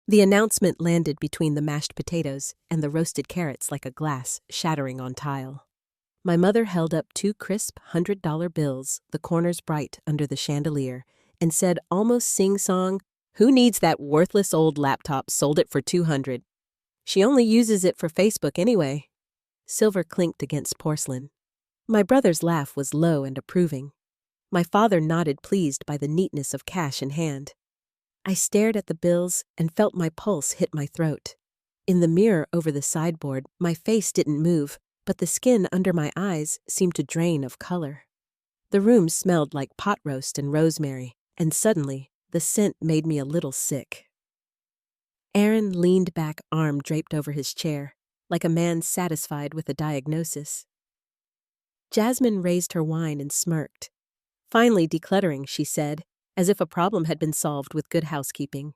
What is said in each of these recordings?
The announcement landed between the mashed potatoes and the roasted carrots like a glass shattering on tile. My mother held up 2 crisp $100 bills, the corners bright under the chandelier, and said almost sing-song, "Who needs that worthless old laptop? Sold it for $200. She only uses it for Facebook anyway." Silver clinked against porcelain. My brother's laugh was low and approving. My father nodded, pleased by the neatness of cash in hand. I stared at the bills and felt my pulse hit my throat. In the mirror over the sideboard, my face didn't move, but the skin under my eyes seemed to drain of color. The room smelled like pot roast and rosemary, and suddenly, the scent made me a little sick. Aaron leaned back, arm draped over his chair, like a man satisfied with a diagnosis. Jasmine raised her wine and smirked. "Finally decluttering," she said, as if a problem had been solved with good housekeeping.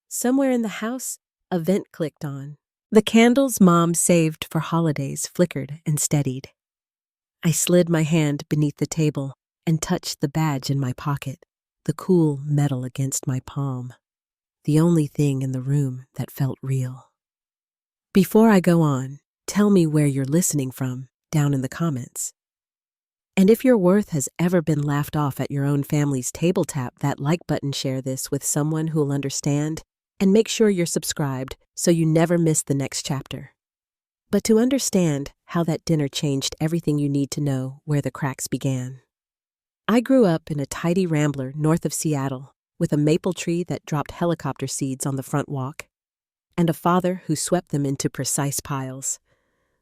Somewhere in the house, a vent clicked on. The candles Mom saved for holidays flickered and steadied. I slid my hand beneath the table and touched the badge in my pocket, the cool metal against my palm, the only thing in the room that felt real. Before I go on, tell me where you're listening from down in the comments. And if your worth has ever been laughed off at your own family's table, tap that like button, share this with someone who'll understand, and make sure you're subscribed so you never miss the next chapter. But to understand how that dinner changed everything you need to know where the cracks began. I grew up in a tidy rambler north of Seattle with a maple tree that dropped helicopter seeds on the front walk, and a father who swept them into precise piles.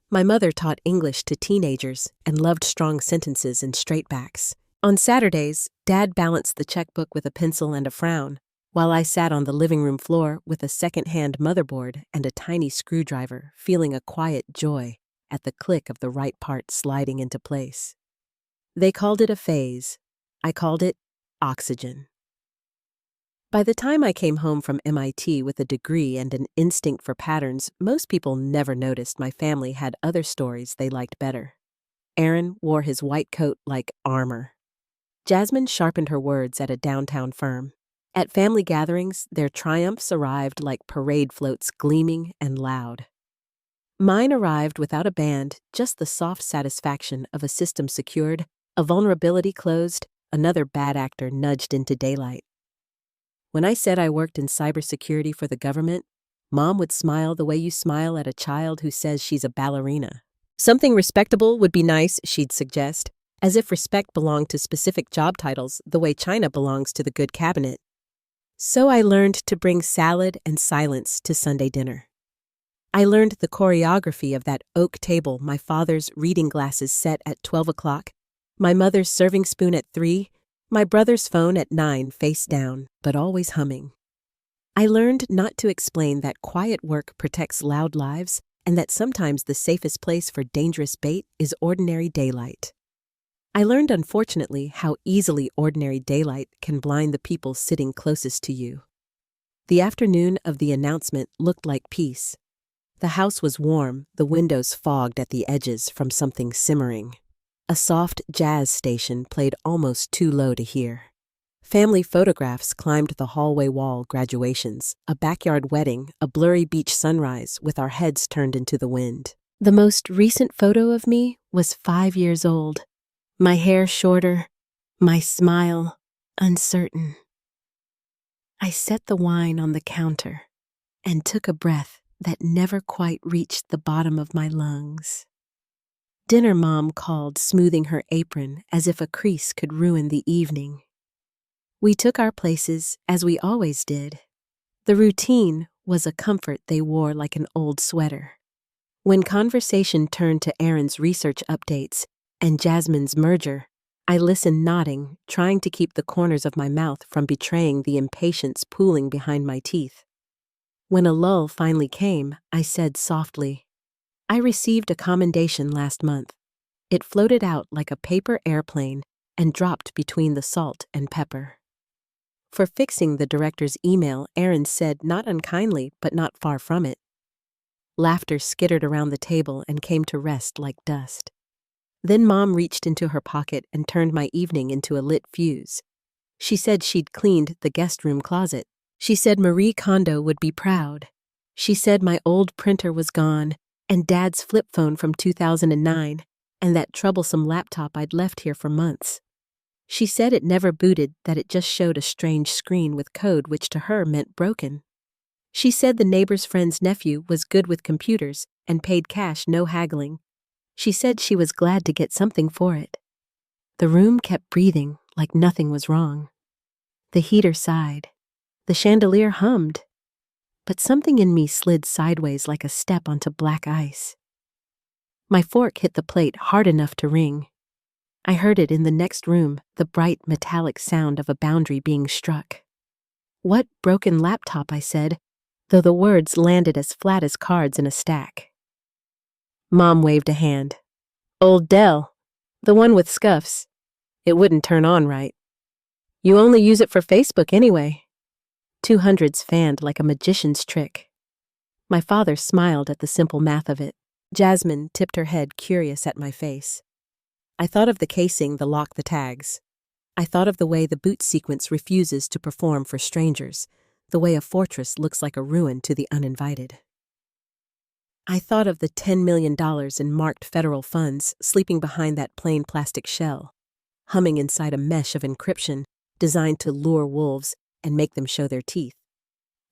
My mother taught English to teenagers and loved strong sentences and straightbacks. On Saturdays, Dad balanced the checkbook with a pencil and a frown, while I sat on the living room floor with a second-hand motherboard and a tiny screwdriver, feeling a quiet joy at the click of the right part sliding into place. They called it a phase. I called it oxygen. By the time I came home from MIT with a degree and an instinct for patterns, most people never noticed my family had other stories they liked better. Aaron wore his white coat like armor. Jasmine sharpened her words at a downtown firm. At family gatherings, their triumphs arrived like parade floats, gleaming and loud. Mine arrived without a band, just the soft satisfaction of a system secured, a vulnerability closed, another bad actor nudged into daylight. When I said I worked in cybersecurity for the government, Mom would smile the way you smile at a child who says she's a ballerina. "Something respectable would be nice," she'd suggest, as if respect belonged to specific job titles the way China belongs to the good cabinet. So I learned to bring salad and silence to Sunday dinner. I learned the choreography of that oak table, my father's reading glasses set at 12 o'clock, my mother's serving spoon at 3, my brother's phone at 9, face down, but always humming. I learned not to explain that quiet work protects loud lives and that sometimes the safest place for dangerous bait is ordinary daylight. I learned, unfortunately, how easily ordinary daylight can blind the people sitting closest to you. The afternoon of the announcement looked like peace. The house was warm, the windows fogged at the edges from something simmering. A soft jazz station played almost too low to hear. Family photographs climbed the hallway wall, graduations, a backyard wedding, a blurry beach sunrise with our heads turned into the wind. The most recent photo of me was 5 years old. My hair shorter, my smile uncertain. I set the wine on the counter and took a breath that never quite reached the bottom of my lungs. Dinner, Mom called, smoothing her apron as if a crease could ruin the evening. We took our places as we always did. The routine was a comfort they wore like an old sweater. When conversation turned to Aaron's research updates and Jasmine's merger, I listened, nodding, trying to keep the corners of my mouth from betraying the impatience pooling behind my teeth. When a lull finally came, I said softly, "I received a commendation last month. It floated out like a paper airplane and dropped between the salt and pepper." For fixing the director's email, Aaron said, not unkindly, but not far from it. Laughter skittered around the table and came to rest like dust. Then Mom reached into her pocket and turned my evening into a lit fuse. She said she'd cleaned the guest room closet, She said Marie Kondo would be proud. She said my old printer was gone, and Dad's flip phone from 2009, and that troublesome laptop I'd left here for months. She said it never booted, that it just showed a strange screen with code which to her meant broken. She said the neighbor's friend's nephew was good with computers and paid cash, no haggling. She said she was glad to get something for it. The room kept breathing like nothing was wrong. The heater sighed. The chandelier hummed. But something in me slid sideways like a step onto black ice. My fork hit the plate hard enough to ring. I heard it in the next room, the bright metallic sound of a boundary being struck. "What broken laptop?" I said, though the words landed as flat as cards in a stack. Mom waved a hand. "Old Dell, the one with scuffs. It wouldn't turn on right. You only use it for Facebook anyway." 200s fanned like a magician's trick. My father smiled at the simple math of it. Jasmine tipped her head, curious at my face. I thought of the casing, the lock, the tags. I thought of the way the boot sequence refuses to perform for strangers, the way a fortress looks like a ruin to the uninvited. I thought of the $10 million in marked federal funds sleeping behind that plain plastic shell, humming inside a mesh of encryption designed to lure wolves and make them show their teeth.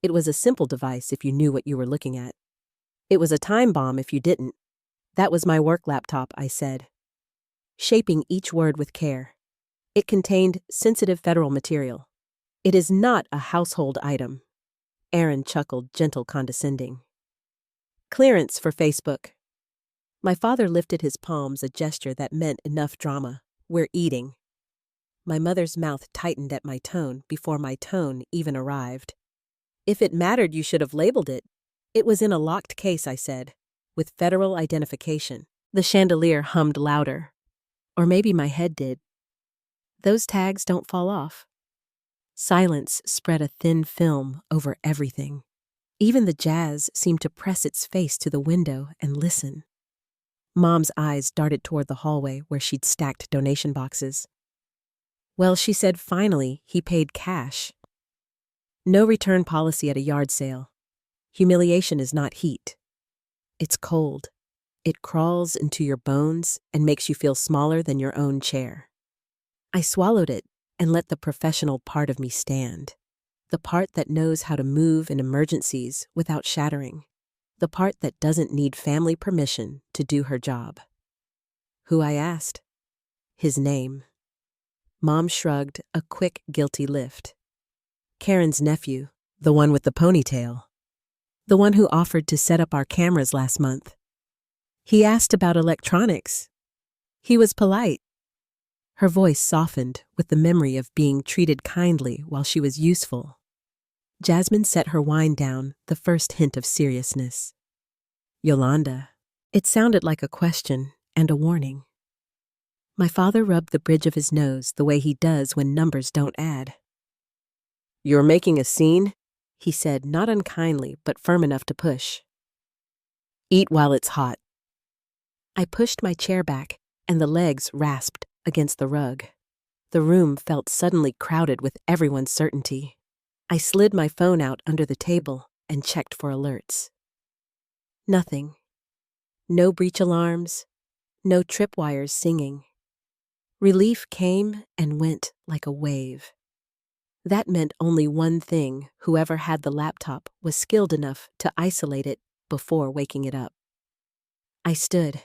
It was a simple device if you knew what you were looking at. It was a time bomb if you didn't. "That was my work laptop," I said, shaping each word with care. It contained sensitive federal material. "It is not a household item." Aaron chuckled, gentle, condescending. "Clearance for Facebook." My father lifted his palms, a gesture that meant enough drama. "We're eating." My mother's mouth tightened at my tone before my tone even arrived. "If it mattered, you should have labeled it." "It was in a locked case," I said, "with federal identification." The chandelier hummed louder. Or maybe my head did. "Those tags don't fall off." Silence spread a thin film over everything. Even the jazz seemed to press its face to the window and listen. Mom's eyes darted toward the hallway where she'd stacked donation boxes. "Well," she said, "finally, he paid cash. No return policy at a yard sale. Humiliation is not heat. It's cold. It crawls into your bones and makes you feel smaller than your own chair." I swallowed it and let the professional part of me stand. The part that knows how to move in emergencies without shattering. The part that doesn't need family permission to do her job. "Who?" I asked. "His name." Mom shrugged, a quick, guilty lift. "Karen's nephew, the one with the ponytail. The one who offered to set up our cameras last month. He asked about electronics. He was polite." Her voice softened with the memory of being treated kindly while she was useful. Jasmine set her wine down, the first hint of seriousness. "Yolanda." It sounded like a question and a warning. My father rubbed the bridge of his nose the way he does when numbers don't add. "You're making a scene?" he said, not unkindly, but firm enough to push. "Eat while it's hot." I pushed my chair back, and the legs rasped against the rug. The room felt suddenly crowded with everyone's certainty. I slid my phone out under the table and checked for alerts. Nothing. No breach alarms, no tripwires singing. Relief came and went like a wave. That meant only one thing: whoever had the laptop was skilled enough to isolate it before waking it up. I stood.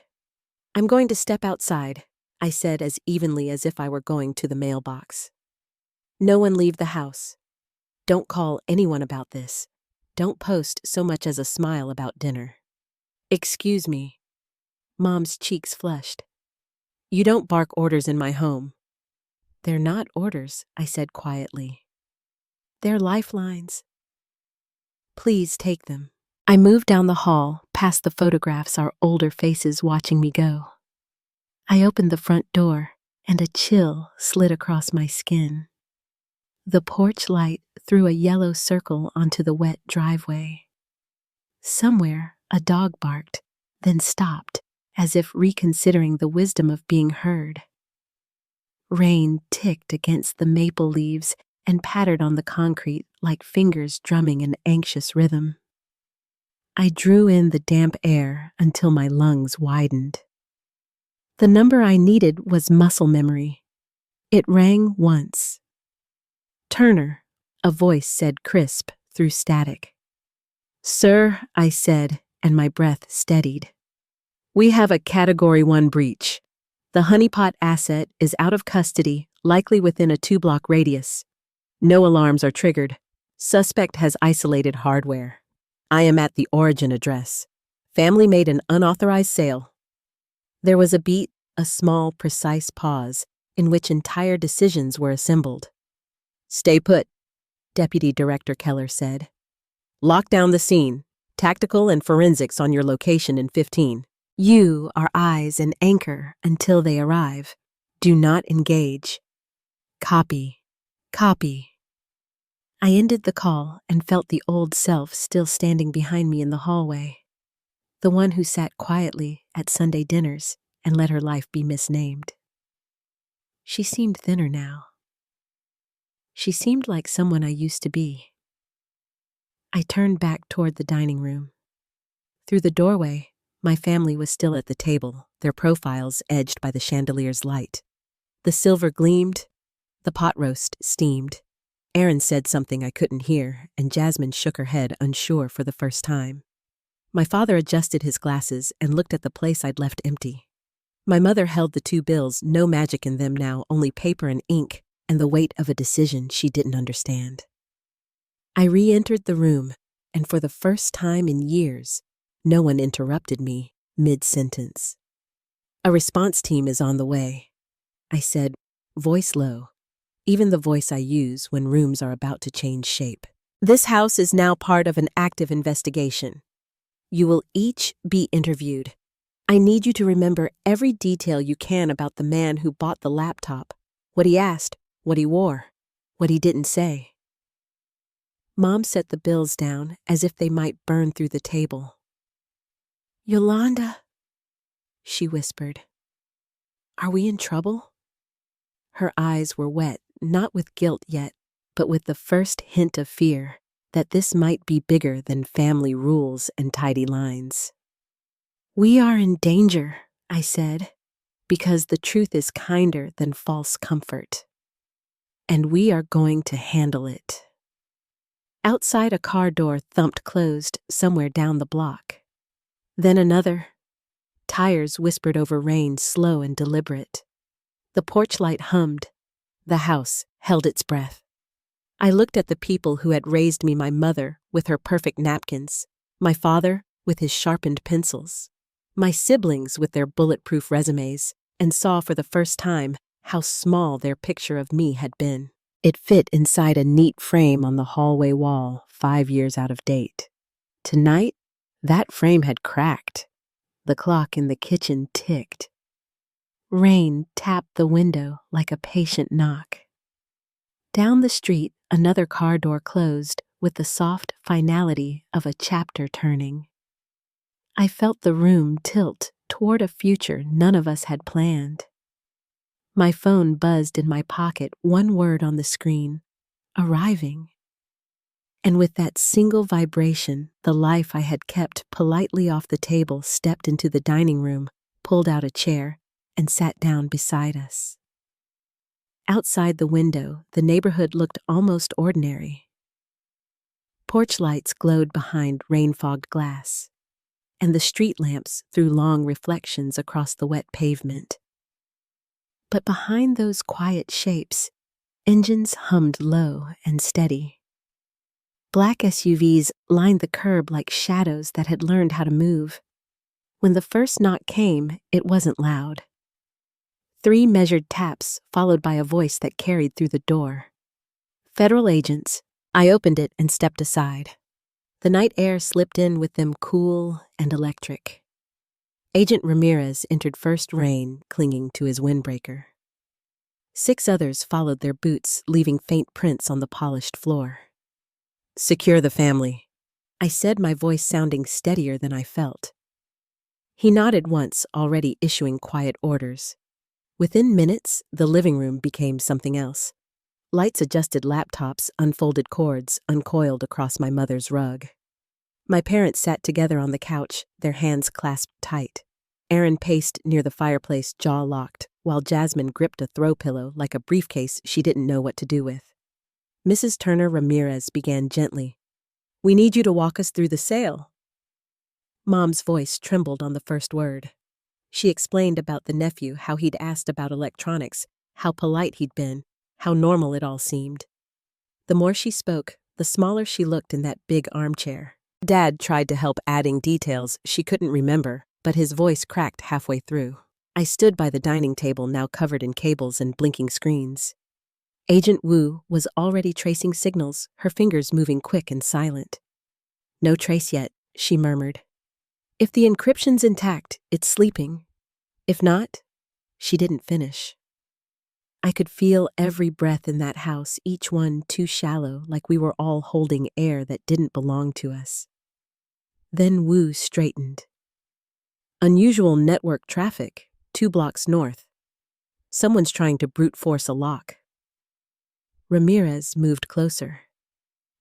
"I'm going to step outside," I said as evenly as if I were going to the mailbox. "No one leave the house. Don't call anyone about this. Don't post so much as a smile about dinner." "Excuse me." Mom's cheeks flushed. "You don't bark orders in my home." "They're not orders," I said quietly. "They're lifelines. Please take them." I moved down the hall, past the photographs, our older faces watching me go. I opened the front door, and a chill slid across my skin. The porch light threw a yellow circle onto the wet driveway. Somewhere, a dog barked, then stopped, as if reconsidering the wisdom of being heard. Rain ticked against the maple leaves, and pattered on the concrete like fingers drumming an anxious rhythm. I drew in the damp air until my lungs widened. The number I needed was muscle memory. It rang once. "Turner," a voice said crisp through static. "Sir," I said, and my breath steadied. "We have a Category 1 breach. The honeypot asset is out of custody, likely within a 2-block radius. No alarms are triggered. Suspect has isolated hardware. I am at the origin address. Family made an unauthorized sale." There was a beat, a small, precise pause, in which entire decisions were assembled. "Stay put," Deputy Director Keller said. "Lock down the scene. Tactical and forensics on your location in 15. You are eyes and anchor until they arrive. Do not engage." "Copy. Copy." I ended the call and felt the old self still standing behind me in the hallway. The one who sat quietly at Sunday dinners and let her life be misnamed. She seemed thinner now. She seemed like someone I used to be. I turned back toward the dining room. Through the doorway, my family was still at the table, their profiles edged by the chandelier's light. The silver gleamed, the pot roast steamed. Aaron said something I couldn't hear, and Jasmine shook her head, unsure for the first time. My father adjusted his glasses and looked at the place I'd left empty. My mother held the 2 bills, no magic in them now, only paper and ink, and the weight of a decision she didn't understand. I re-entered the room, and for the first time in years, no one interrupted me mid-sentence. "A response team is on the way," I said, voice low, even the voice I use when rooms are about to change shape. "This house is now part of an active investigation. You will each be interviewed. I need you to remember every detail you can about the man who bought the laptop, what he asked, what he wore, what he didn't say." Mom set the bills down as if they might burn through the table. "Yolanda," she whispered, "are we in trouble?" Her eyes were wet, not with guilt yet, but with the first hint of fear that this might be bigger than family rules and tidy lines. "We are in danger," I said, "because the truth is kinder than false comfort. And we are going to handle it." Outside, a car door thumped closed somewhere down the block. Then another. Tires whispered over rain, slow and deliberate. The porch light hummed. The house held its breath. I looked at the people who had raised me, my mother with her perfect napkins, my father with his sharpened pencils, my siblings with their bulletproof resumes, and saw for the first time how small their picture of me had been. It fit inside a neat frame on the hallway wall, 5 years out of date. Tonight, that frame had cracked. The clock in the kitchen ticked. Rain tapped the window like a patient knock. Down the street, another car door closed with the soft finality of a chapter turning. I felt the room tilt toward a future none of us had planned. My phone buzzed in my pocket, one word on the screen: arriving. And with that single vibration, the life I had kept politely off the table stepped into the dining room, pulled out a chair, and sat down beside us. Outside the window, the neighborhood looked almost ordinary. Porch lights glowed behind rain-fogged glass, and the street lamps threw long reflections across the wet pavement. But behind those quiet shapes, engines hummed low and steady. Black SUVs lined the curb like shadows that had learned how to move. When the first knock came, it wasn't loud. 3 measured taps, followed by a voice that carried through the door. "Federal agents." I opened it and stepped aside. The night air slipped in with them, cool and electric. Agent Ramirez entered first, rain clinging to his windbreaker. 6 others followed their boots, leaving faint prints on the polished floor. "Secure the family," I said, my voice sounding steadier than I felt. He nodded once, already issuing quiet orders. Within minutes, the living room became something else. Lights adjusted laptops, unfolded cords, uncoiled across my mother's rug. My parents sat together on the couch, their hands clasped tight. Aaron paced near the fireplace, jaw locked, while Jasmine gripped a throw pillow like a briefcase she didn't know what to do with. Mrs. Turner Ramirez began gently. "We need you to walk us through the sale." Mom's voice trembled on the first word. She explained about the nephew, how he'd asked about electronics, how polite he'd been, how normal it all seemed. The more she spoke, the smaller she looked in that big armchair. Dad tried to help, adding details she couldn't remember, but his voice cracked halfway through. I stood by the dining table, now covered in cables and blinking screens. Agent Wu was already tracing signals, her fingers moving quick and silent. "No trace yet," she murmured. "If the encryption's intact, it's sleeping. If not," she didn't finish. I could feel every breath in that house, each one too shallow, like we were all holding air that didn't belong to us. Then Wu straightened. "Unusual network traffic, 2 blocks north. Someone's trying to brute force a lock." Ramirez moved closer.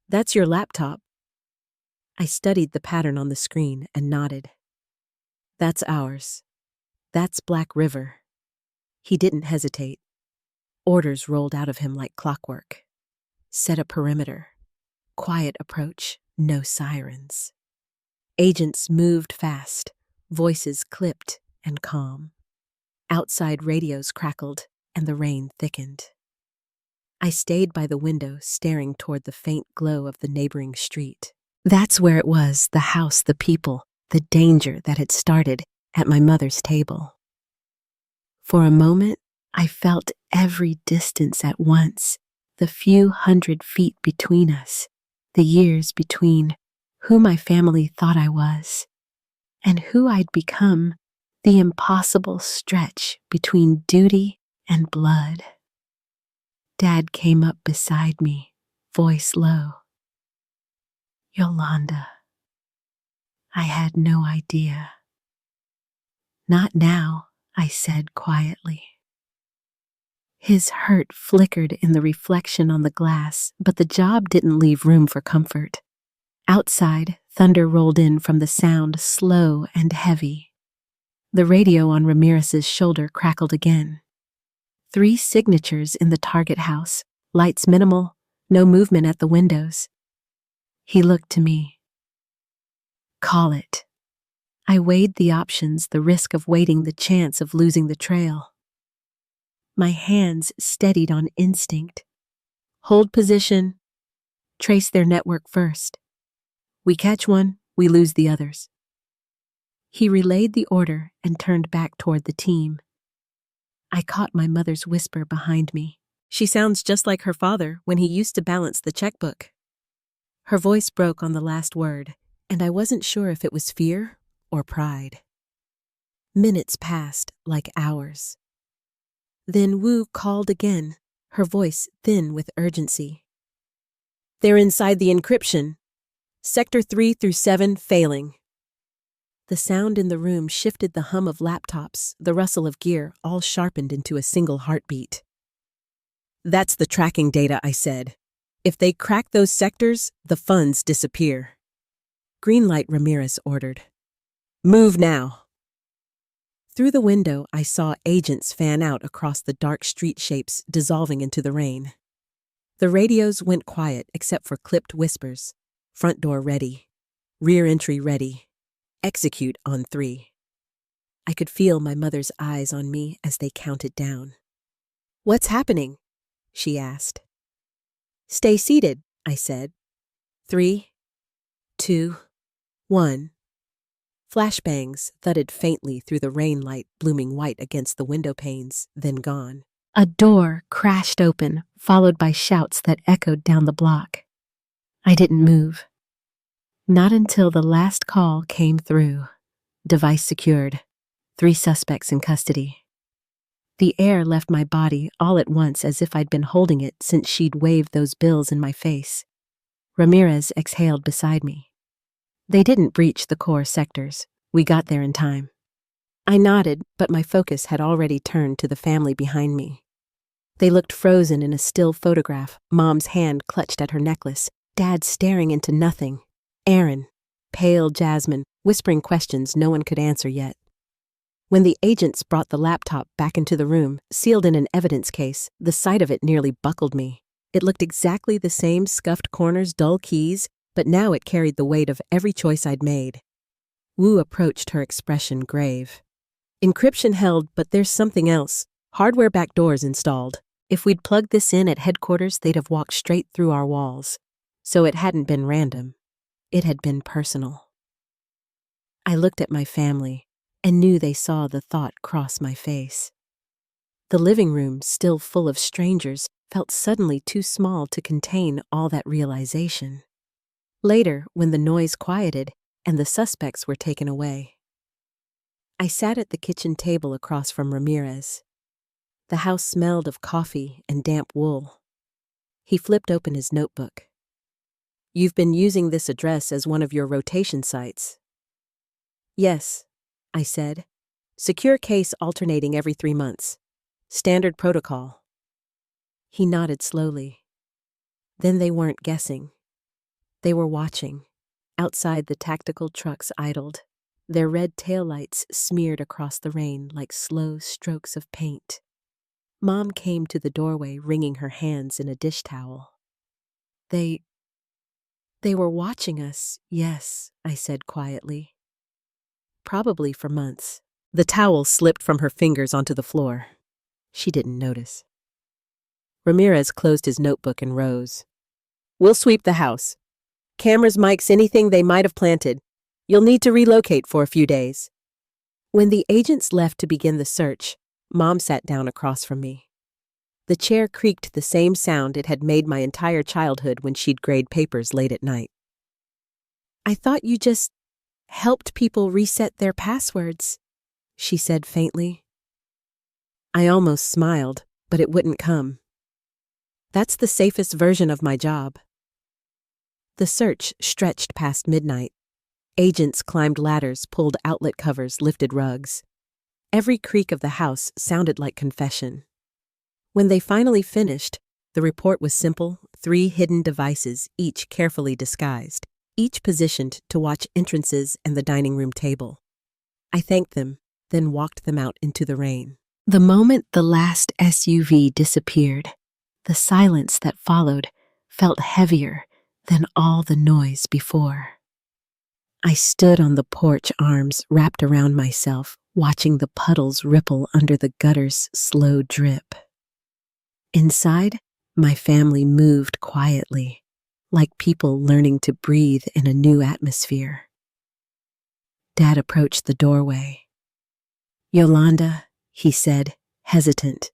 "That's your laptop." I studied the pattern on the screen and nodded. "That's ours. That's Black River." He didn't hesitate. Orders rolled out of him like clockwork. Set a perimeter. Quiet approach, no sirens. Agents moved fast, voices clipped and calm. Outside radios crackled and the rain thickened. I stayed by the window, staring toward the faint glow of the neighboring street. That's where it was, the house, the people, the danger that had started at my mother's table. For a moment, I felt every distance at once, the few hundred feet between us, the years between who my family thought I was and who I'd become, the impossible stretch between duty and blood. Dad came up beside me, voice low. "Yolanda, I had no idea." "Not now," I said quietly. His hurt flickered in the reflection on the glass, but the job didn't leave room for comfort. Outside, thunder rolled in from the sound, slow and heavy. The radio on Ramirez's shoulder crackled again. 3 signatures in the target house, lights minimal, no movement at the windows. He looked to me. "Call it." I weighed the options, the risk of waiting, the chance of losing the trail. My hands steadied on instinct. "Hold position. Trace their network first. We catch one, we lose the others." He relayed the order and turned back toward the team. I caught my mother's whisper behind me. "She sounds just like her father when he used to balance the checkbook." Her voice broke on the last word, and I wasn't sure if it was fear or pride. Minutes passed like hours. Then Wu called again, her voice thin with urgency. "They're inside the encryption. Sector 3 through 7 failing." The sound in the room shifted, the hum of laptops, the rustle of gear, all sharpened into a single heartbeat. "That's the tracking data," I said. "If they crack those sectors, the funds disappear." "Green light," Ramirez ordered. "Move now." Through the window, I saw agents fan out across the dark street shapes, dissolving into the rain. The radios went quiet except for clipped whispers. "Front door ready. Rear entry ready. Execute on 3. I could feel my mother's eyes on me as they counted down. "What's happening?" she asked. "Stay seated," I said. 3, 2, 1. Flashbangs thudded faintly through the rain light, blooming white against the window panes, then gone. A door crashed open, followed by shouts that echoed down the block. I didn't move. Not until the last call came through. Device secured. 3 suspects in custody. The air left my body all at once, as if I'd been holding it since she'd waved those bills in my face. Ramirez exhaled beside me. "They didn't breach the core sectors. We got there in time." I nodded, but my focus had already turned to the family behind me. They looked frozen in a still photograph, Mom's hand clutched at her necklace, Dad staring into nothing. Aaron, pale Jasmine, whispering questions no one could answer yet. When the agents brought the laptop back into the room, sealed in an evidence case, the sight of it nearly buckled me. It looked exactly the same, scuffed corners, dull keys, but now it carried the weight of every choice I'd made. Wu approached, her expression grave. Encryption held, but there's something else. Hardware backdoors installed. If we'd plugged this in at headquarters, they'd have walked straight through our walls. So it hadn't been random. It had been personal. I looked at my family and knew they saw the thought cross my face. The living room, still full of strangers, felt suddenly too small to contain all that realization. Later, when the noise quieted and the suspects were taken away, I sat at the kitchen table across from Ramirez. The house smelled of coffee and damp wool. He flipped open his notebook. "You've been using this address as one of your rotation sites." "Yes," I said. "Secure case alternating every 3 months. Standard protocol." He nodded slowly. Then they weren't guessing. They were watching. Outside, the tactical trucks idled, their red taillights smeared across the rain like slow strokes of paint. Mom came to the doorway, wringing her hands in a dish towel. They were watching us, yes," I said quietly. "Probably for months." The towel slipped from her fingers onto the floor. She didn't notice. Ramirez closed his notebook and rose. "We'll sweep the house. Cameras, mics, anything they might have planted. You'll need to relocate for a few days." When the agents left to begin the search, Mom sat down across from me. The chair creaked the same sound it had made my entire childhood when she'd grade papers late at night. "I thought you just helped people reset their passwords," she said faintly. I almost smiled, but it wouldn't come. That's the safest version of my job. The search stretched past midnight. Agents climbed ladders, pulled outlet covers, lifted rugs. Every creak of the house sounded like confession. When they finally finished, the report was simple: 3 hidden devices, each carefully disguised, each positioned to watch entrances and the dining room table. I thanked them, then walked them out into the rain. The moment the last SUV disappeared, the silence that followed felt heavier than all the noise before. I stood on the porch, arms wrapped around myself, watching the puddles ripple under the gutter's slow drip. Inside, my family moved quietly, like people learning to breathe in a new atmosphere. Dad approached the doorway. "Yolanda," he said, hesitant,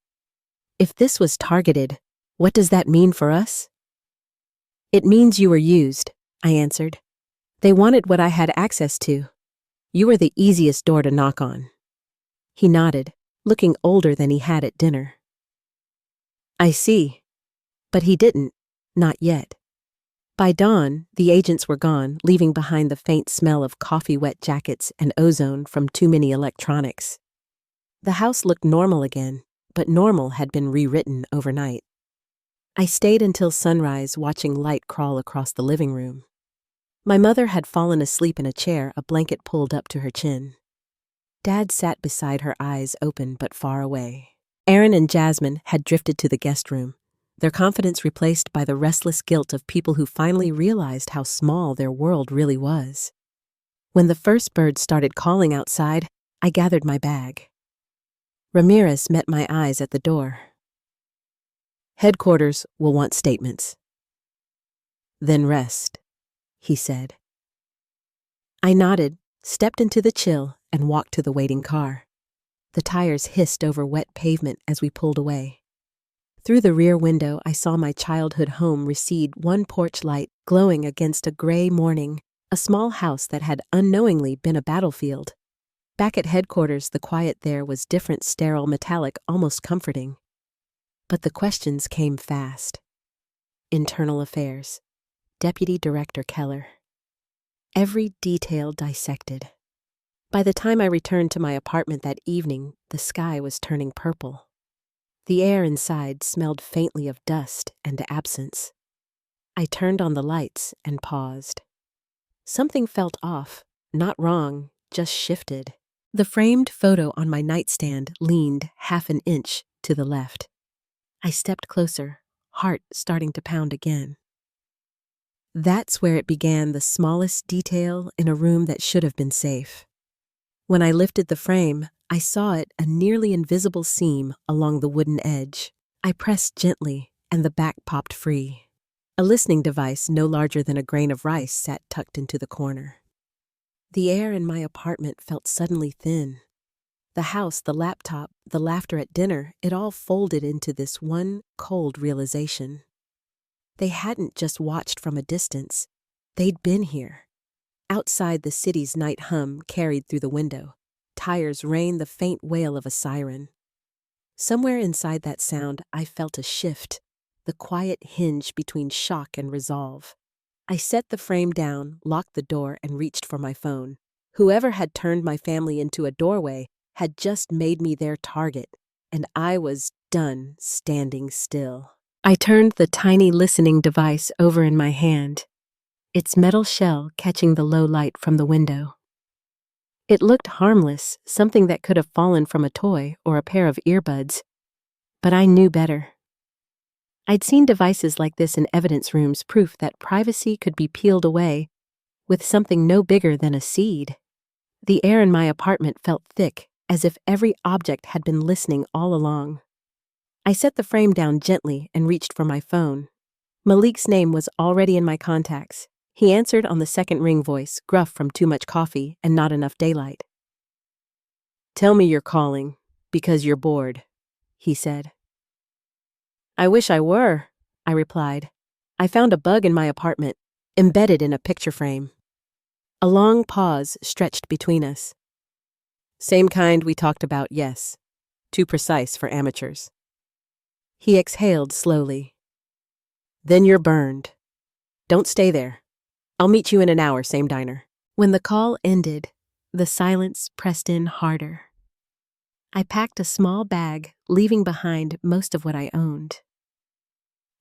"if this was targeted, what does that mean for us?" "It means you were used," I answered. "They wanted what I had access to. You were the easiest door to knock on." He nodded, looking older than he had at dinner. "I see." But he didn't, not yet. By dawn, the agents were gone, leaving behind the faint smell of coffee-wet jackets and ozone from too many electronics. The house looked normal again, but normal had been rewritten overnight. I stayed until sunrise, watching light crawl across the living room. My mother had fallen asleep in a chair, a blanket pulled up to her chin. Dad sat beside her, eyes open but far away. Aaron and Jasmine had drifted to the guest room, their confidence replaced by the restless guilt of people who finally realized how small their world really was. When the first bird started calling outside, I gathered my bag. Ramirez met my eyes at the door. "Headquarters will want statements." "Then rest," he said. I nodded, stepped into the chill, and walked to the waiting car. The tires hissed over wet pavement as we pulled away. Through the rear window, I saw my childhood home recede, one porch light glowing against a gray morning, a small house that had unknowingly been a battlefield. Back at headquarters, the quiet there was different, sterile, metallic, almost comforting. But the questions came fast. Internal Affairs. Deputy Director Keller. Every detail dissected. By the time I returned to my apartment that evening, the sky was turning purple. The air inside smelled faintly of dust and absence. I turned on the lights and paused. Something felt off, not wrong, just shifted. The framed photo on my nightstand leaned half an inch to the left. I stepped closer, heart starting to pound again. That's where it began, the smallest detail in a room that should have been safe. When I lifted the frame, I saw it, a nearly invisible seam along the wooden edge. I pressed gently, and the back popped free. A listening device no larger than a grain of rice sat tucked into the corner. The air in my apartment felt suddenly thin. The house, the laptop, the laughter at dinner, it all folded into this one cold realization. They hadn't just watched from a distance. They'd been here. Outside, the city's night hum carried through the window. Tires rained the faint wail of a siren. Somewhere inside that sound, I felt a shift, the quiet hinge between shock and resolve. I set the frame down, locked the door, and reached for my phone. Whoever had turned my family into a doorway had just made me their target, and I was done standing still. I turned the tiny listening device over in my hand, its metal shell catching the low light from the window. It looked harmless, something that could have fallen from a toy or a pair of earbuds, but I knew better. I'd seen devices like this in evidence rooms, proof that privacy could be peeled away with something no bigger than a seed. The air in my apartment felt thick, as if every object had been listening all along. I set the frame down gently and reached for my phone. Malik's name was already in my contacts. He answered on the second ring, voice gruff from too much coffee and not enough daylight. "Tell me you're calling, because you're bored," he said. "I wish I were," I replied. I found a bug in my apartment, embedded in a picture frame. A long pause stretched between us. "Same kind we talked about, yes. Too precise for amateurs." He exhaled slowly. "Then you're burned. Don't stay there. I'll meet you in an hour, same diner." When the call ended, the silence pressed in harder. I packed a small bag, leaving behind most of what I owned.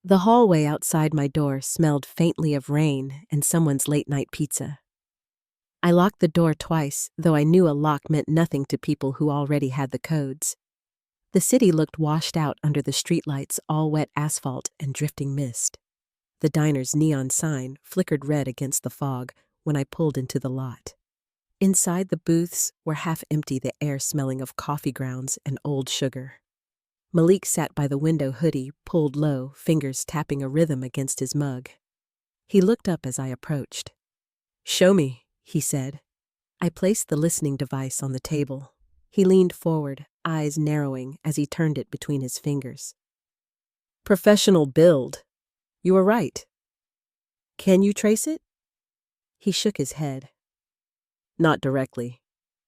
The hallway outside my door smelled faintly of rain and someone's late-night pizza. I locked the door twice, though I knew a lock meant nothing to people who already had the codes. The city looked washed out under the streetlights, all wet asphalt and drifting mist. The diner's neon sign flickered red against the fog when I pulled into the lot. Inside, the booths were half empty, the air smelling of coffee grounds and old sugar. Malik sat by the window, hoodie pulled low, fingers tapping a rhythm against his mug. He looked up as I approached. "Show me," he said. I placed the listening device on the table. He leaned forward, eyes narrowing as he turned it between his fingers. "Professional build. You were right. Can you trace it?" He shook his head. "Not directly,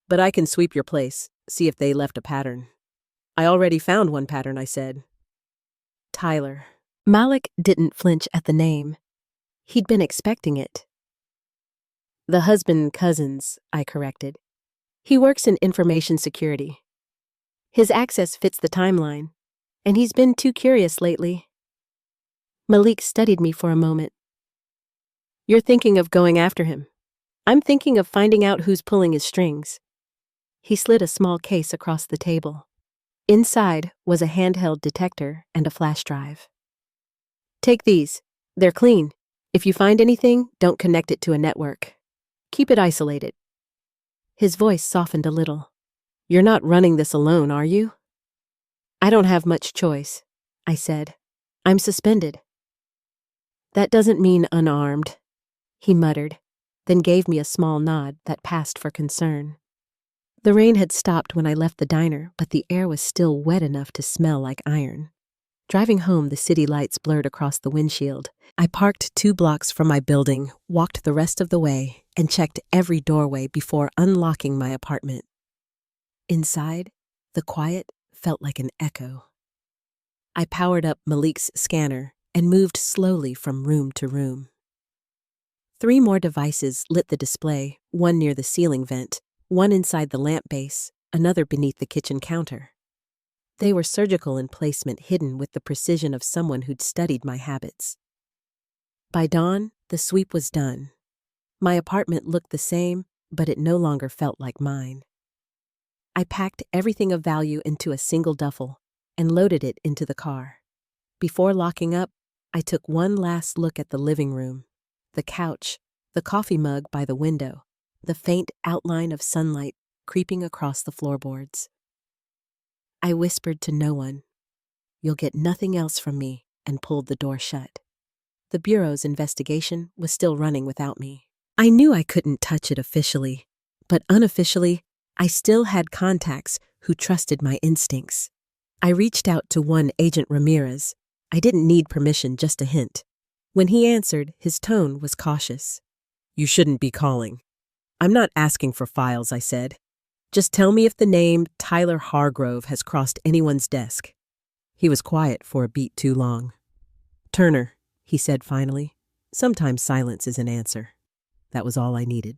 but I can sweep your place, see if they left a pattern." "I already found one pattern," I said. "Tyler." Malik didn't flinch at the name. He'd been expecting it. "The husband-cousins," I corrected. "He works in information security. His access fits the timeline, and he's been too curious lately." Malik studied me for a moment. "You're thinking of going after him. I'm thinking of finding out who's pulling his strings." He slid a small case across the table. Inside was a handheld detector and a flash drive. "Take these. They're clean. If you find anything, don't connect it to a network. Keep it isolated." His voice softened a little. "You're not running this alone, are you?" "I don't have much choice," I said. "I'm suspended." "That doesn't mean unarmed," he muttered, then gave me a small nod that passed for concern. The rain had stopped when I left the diner, but the air was still wet enough to smell like iron. Driving home, the city lights blurred across the windshield. I parked 2 blocks from my building, walked the rest of the way, and checked every doorway before unlocking my apartment. Inside, the quiet felt like an echo. I powered up Malik's scanner and moved slowly from room to room. 3 more devices lit the display, one near the ceiling vent, one inside the lamp base, another beneath the kitchen counter. They were surgical in placement, hidden with the precision of someone who'd studied my habits. By dawn, the sweep was done. My apartment looked the same, but it no longer felt like mine. I packed everything of value into a single duffel and loaded it into the car. Before locking up, I took one last look at the living room, the couch, the coffee mug by the window, the faint outline of sunlight creeping across the floorboards. I whispered to no one, "You'll get nothing else from me," and pulled the door shut. The Bureau's investigation was still running without me. I knew I couldn't touch it officially, but unofficially, I still had contacts who trusted my instincts. I reached out to one Agent Ramirez. I didn't need permission, just a hint. When he answered, his tone was cautious. "You shouldn't be calling." "I'm not asking for files," I said. "Just tell me if the name Tyler Hargrove has crossed anyone's desk." He was quiet for a beat too long. "Turner," he said finally. Sometimes silence is an answer. That was all I needed.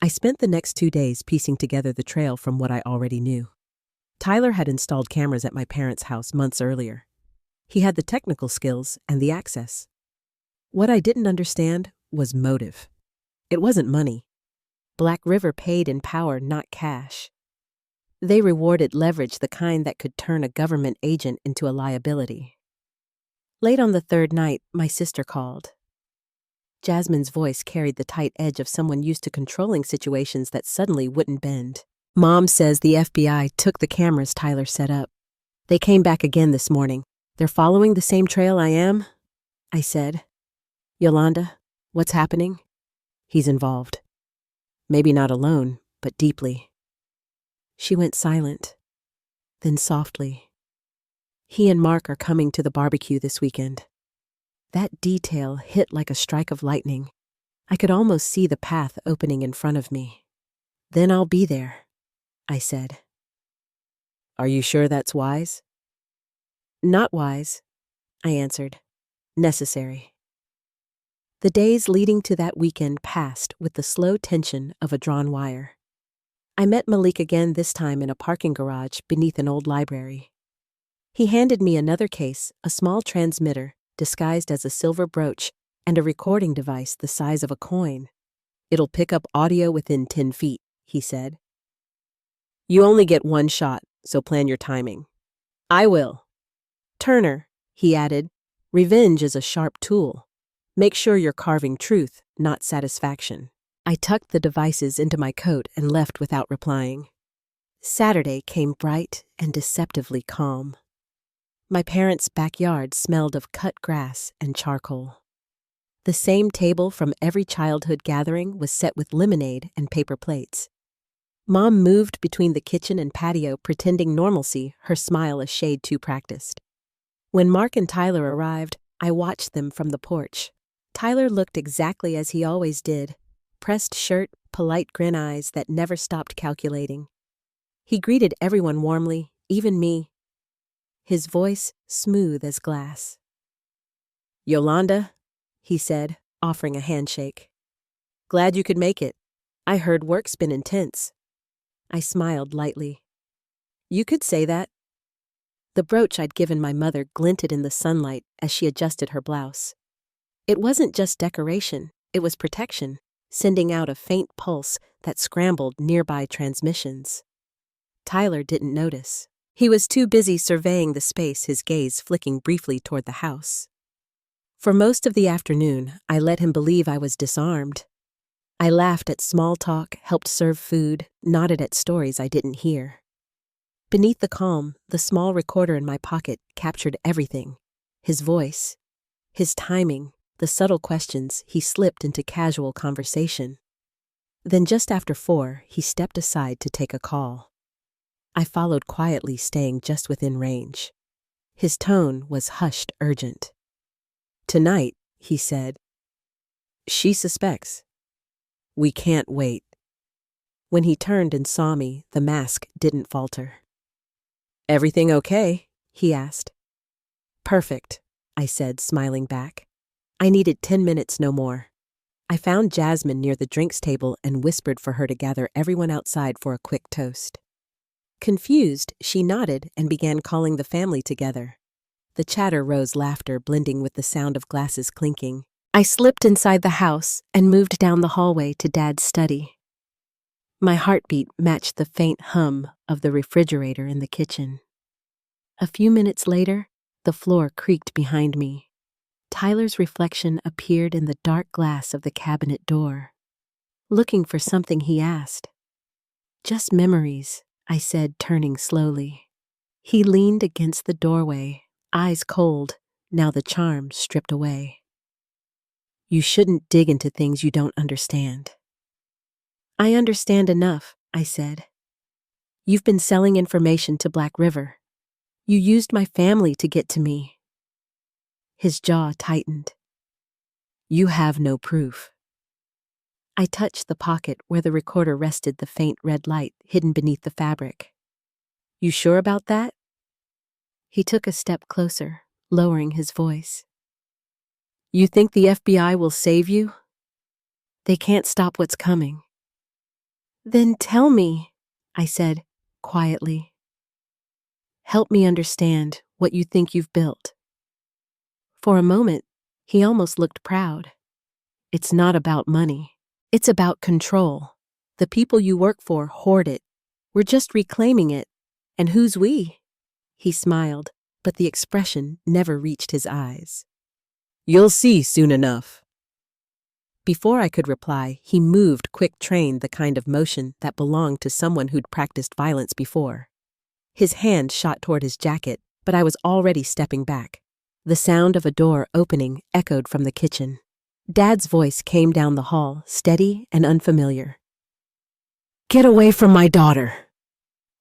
I spent the next 2 days piecing together the trail from what I already knew. Tyler had installed cameras at my parents' house months earlier. He had the technical skills and the access. What I didn't understand was motive. It wasn't money. Black River paid in power, not cash. They rewarded leverage, the kind that could turn a government agent into a liability. Late on the third night, my sister called. Jasmine's voice carried the tight edge of someone used to controlling situations that suddenly wouldn't bend. "Mom says the FBI took the cameras Tyler set up. They came back again this morning. They're following the same trail I am," I said. "Yolanda, what's happening?" "He's involved. Maybe not alone, but deeply." She went silent. Then softly, "He and Mark are coming to the barbecue this weekend." That detail hit like a strike of lightning. I could almost see the path opening in front of me. "Then I'll be there," I said. "Are you sure that's wise?" "Not wise," I answered. "Necessary." The days leading to that weekend passed with the slow tension of a drawn wire. I met Malik again, this time in a parking garage beneath an old library. He handed me another case, a small transmitter disguised as a silver brooch and a recording device the size of a coin. "It'll pick up audio within 10 feet, he said. "You only get one shot, so plan your timing." "I will." "Turner," he added, "revenge is a sharp tool. Make sure you're carving truth, not satisfaction." I tucked the devices into my coat and left without replying. Saturday came bright and deceptively calm. My parents' backyard smelled of cut grass and charcoal. The same table from every childhood gathering was set with lemonade and paper plates. Mom moved between the kitchen and patio, pretending normalcy, her smile a shade too practiced. When Mark and Tyler arrived, I watched them from the porch. Tyler looked exactly as he always did, pressed shirt, polite grin eyes that never stopped calculating. He greeted everyone warmly, even me. His voice smooth as glass. "Yolanda," he said, offering a handshake. "Glad you could make it. I heard work's been intense." I smiled lightly. "You could say that." The brooch I'd given my mother glinted in the sunlight as she adjusted her blouse. It wasn't just decoration, it was protection, sending out a faint pulse that scrambled nearby transmissions. Tyler didn't notice. He was too busy surveying the space, his gaze flicking briefly toward the house. For most of the afternoon, I let him believe I was disarmed. I laughed at small talk, helped serve food, nodded at stories I didn't hear. Beneath the calm, the small recorder in my pocket captured everything. His voice, his timing, the subtle questions he slipped into casual conversation. Then just after 4, he stepped aside to take a call. I followed quietly, staying just within range. His tone was hushed, urgent. "Tonight," he said. "She suspects. We can't wait." When he turned and saw me, the mask didn't falter. "Everything okay?" he asked. "Perfect," I said, smiling back. I needed 10 minutes, no more. I found Jasmine near the drinks table and whispered for her to gather everyone outside for a quick toast. Confused, she nodded and began calling the family together. The chatter rose laughter blending with the sound of glasses clinking. I slipped inside the house and moved down the hallway to Dad's study. My heartbeat matched the faint hum of the refrigerator in the kitchen. A few minutes later, the floor creaked behind me. Tyler's reflection appeared in the dark glass of the cabinet door. Looking for something, he asked. "Just memories," I said, turning slowly. He leaned against the doorway, eyes cold, now the charm stripped away. "You shouldn't dig into things you don't understand." "I understand enough," I said. "You've been selling information to Black River. You used my family to get to me." His jaw tightened. "You have no proof." I touched the pocket where the recorder rested, the faint red light hidden beneath the fabric. "You sure about that?" He took a step closer, lowering his voice. "You think the FBI will save you? They can't stop what's coming." "Then tell me," I said, quietly. "Help me understand what you think you've built." For a moment, he almost looked proud. "It's not about money. It's about control. The people you work for hoard it. We're just reclaiming it. And who's we?" He smiled, but the expression never reached his eyes. "You'll see soon enough." Before I could reply, he moved, quick-trained, the kind of motion that belonged to someone who'd practiced violence before. His hand shot toward his jacket, but I was already stepping back. The sound of a door opening echoed from the kitchen. Dad's voice came down the hall, steady and unfamiliar. "Get away from my daughter!"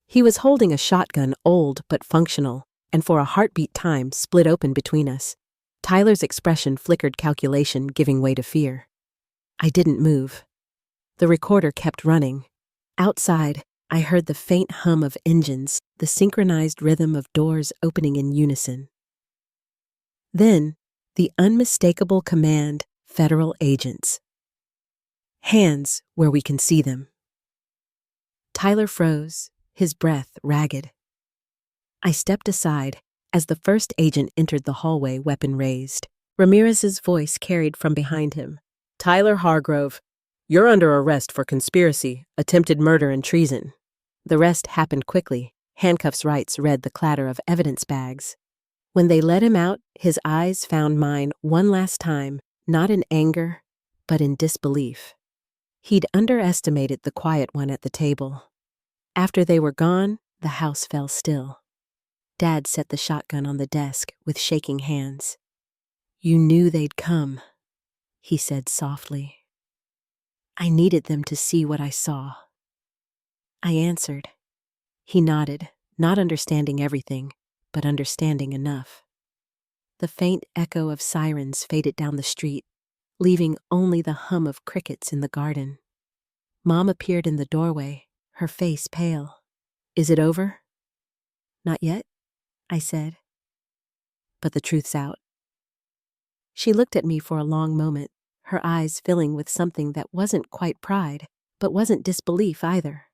He was holding a shotgun, old but functional, and for a heartbeat time split open between us. Tyler's expression flickered, calculation giving way to fear. I didn't move. The recorder kept running. Outside, I heard the faint hum of engines, the synchronized rhythm of doors opening in unison. Then, the unmistakable command, "Federal agents." "Hands where we can see them." Tyler froze, his breath ragged. I stepped aside as the first agent entered the hallway, weapon raised. Ramirez's voice carried from behind him. "Tyler Hargrove, you're under arrest for conspiracy, attempted murder, and treason." The rest happened quickly. Handcuffs rights read the clatter of evidence bags. When they let him out, his eyes found mine one last time, not in anger, but in disbelief. He'd underestimated the quiet one at the table. After they were gone, the house fell still. Dad set the shotgun on the desk with shaking hands. "You knew they'd come," he said softly. "I needed them to see what I saw." I answered. He nodded, not understanding everything, but understanding enough. The faint echo of sirens faded down the street, leaving only the hum of crickets in the garden. Mom appeared in the doorway, her face pale. "Is it over?" "Not yet," I said. "But the truth's out." She looked at me for a long moment, her eyes filling with something that wasn't quite pride, but wasn't disbelief either.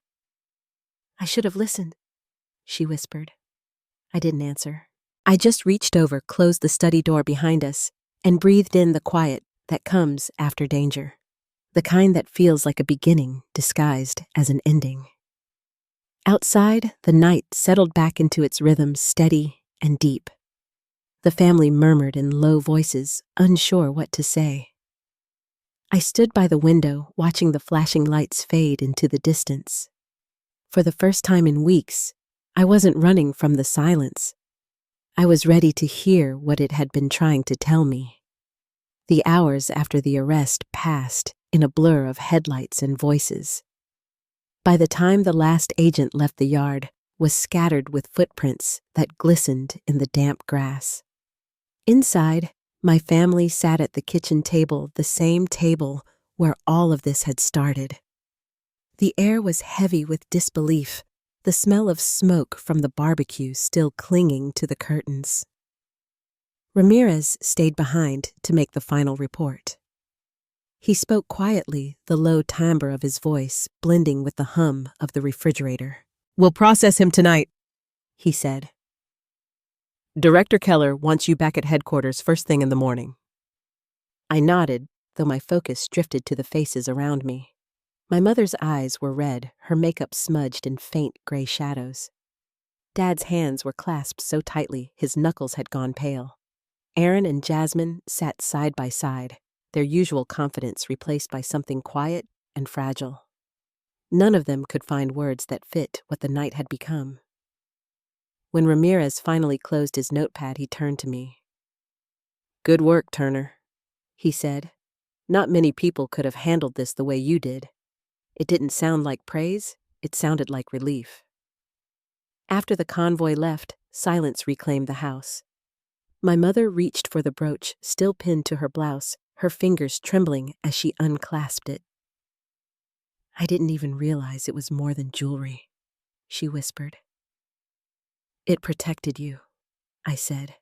"I should have listened," she whispered. I didn't answer. I just reached over, closed the study door behind us, and breathed in the quiet that comes after danger. The kind that feels like a beginning disguised as an ending. Outside, the night settled back into its rhythm, steady and deep. The family murmured in low voices, unsure what to say. I stood by the window, watching the flashing lights fade into the distance. For the first time in weeks, I wasn't running from the silence. I was ready to hear what it had been trying to tell me. The hours after the arrest passed in a blur of headlights and voices. By the time the last agent left the yard, was scattered with footprints that glistened in the damp grass. Inside, my family sat at the kitchen table, the same table where all of this had started. The air was heavy with disbelief, the smell of smoke from the barbecue still clinging to the curtains. Ramirez stayed behind to make the final report. He spoke quietly, the low timbre of his voice blending with the hum of the refrigerator. We'll process him tonight, he said. Director Keller wants you back at headquarters first thing in the morning. I nodded, though my focus drifted to the faces around me. My mother's eyes were red, her makeup smudged in faint gray shadows. Dad's hands were clasped so tightly his knuckles had gone pale. Aaron and Jasmine sat side by side, their usual confidence replaced by something quiet and fragile. None of them could find words that fit what the night had become. When Ramirez finally closed his notepad, he turned to me. "Good work, Turner," he said. "Not many people could have handled this the way you did." It didn't sound like praise, it sounded like relief. After the convoy left, silence reclaimed the house. My mother reached for the brooch, still pinned to her blouse, her fingers trembling as she unclasped it. "I didn't even realize it was more than jewelry," she whispered. "It protected you," I said.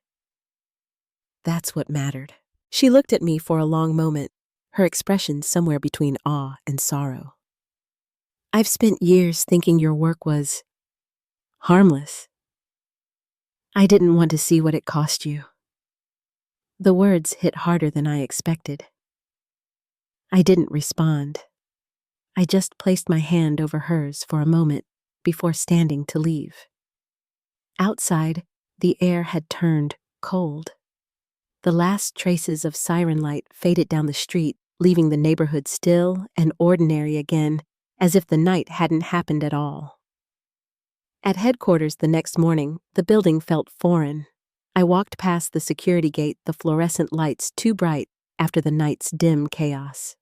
"That's what mattered." She looked at me for a long moment, her expression somewhere between awe and sorrow. "I've spent years thinking your work was harmless. I didn't want to see what it cost you." The words hit harder than I expected. I didn't respond. I just placed my hand over hers for a moment before standing to leave. Outside, the air had turned cold. The last traces of siren light faded down the street, leaving the neighborhood still and ordinary again, as if the night hadn't happened at all. At headquarters the next morning, the building felt foreign. I walked past the security gate, the fluorescent lights too bright after the night's dim chaos.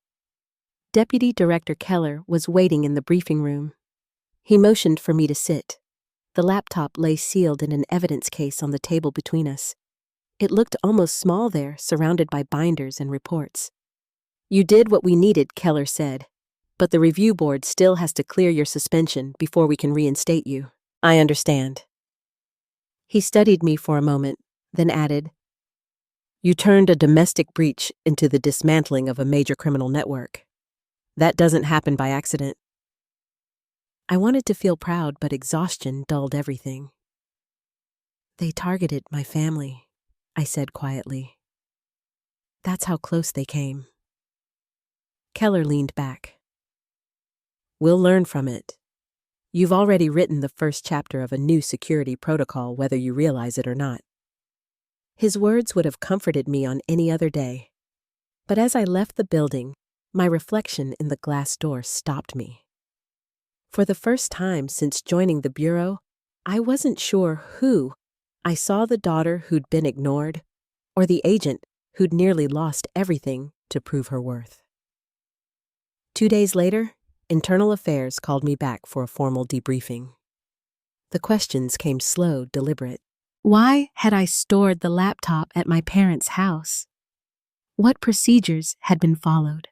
Deputy Director Keller was waiting in the briefing room. He motioned for me to sit. The laptop lay sealed in an evidence case on the table between us. It looked almost small there, surrounded by binders and reports. "You did what we needed," Keller said, "but the review board still has to clear your suspension before we can reinstate you." "I understand." He studied me for a moment, then added, "You turned a domestic breach into the dismantling of a major criminal network. That doesn't happen by accident." I wanted to feel proud, but exhaustion dulled everything. "They targeted my family," I said quietly. "That's how close they came." Keller leaned back. "We'll learn from it. You've already written the first chapter of a new security protocol, whether you realize it or not." His words would have comforted me on any other day. But as I left the building, my reflection in the glass door stopped me. For the first time since joining the Bureau, I wasn't sure who. I saw the daughter who'd been ignored, or the agent who'd nearly lost everything to prove her worth. 2 days later, Internal Affairs called me back for a formal debriefing. The questions came slow, deliberate. Why had I stored the laptop at my parents' house? What procedures had been followed?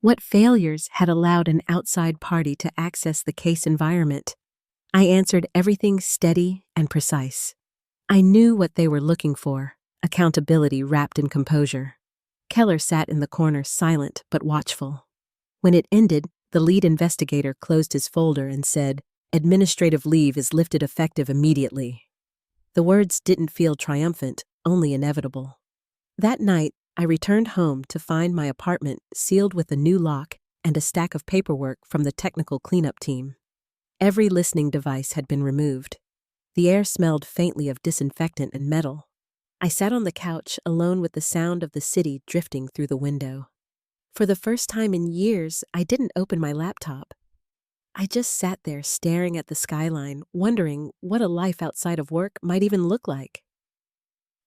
What failures had allowed an outside party to access the case environment? I answered everything steady and precise. I knew what they were looking for, accountability wrapped in composure. Keller sat in the corner, silent but watchful. When it ended, the lead investigator closed his folder and said, "Administrative leave is lifted effective immediately." The words didn't feel triumphant, only inevitable. That night, I returned home to find my apartment sealed with a new lock and a stack of paperwork from the technical cleanup team. Every listening device had been removed. The air smelled faintly of disinfectant and metal. I sat on the couch alone with the sound of the city drifting through the window. For the first time in years, I didn't open my laptop. I just sat there staring at the skyline, wondering what a life outside of work might even look like.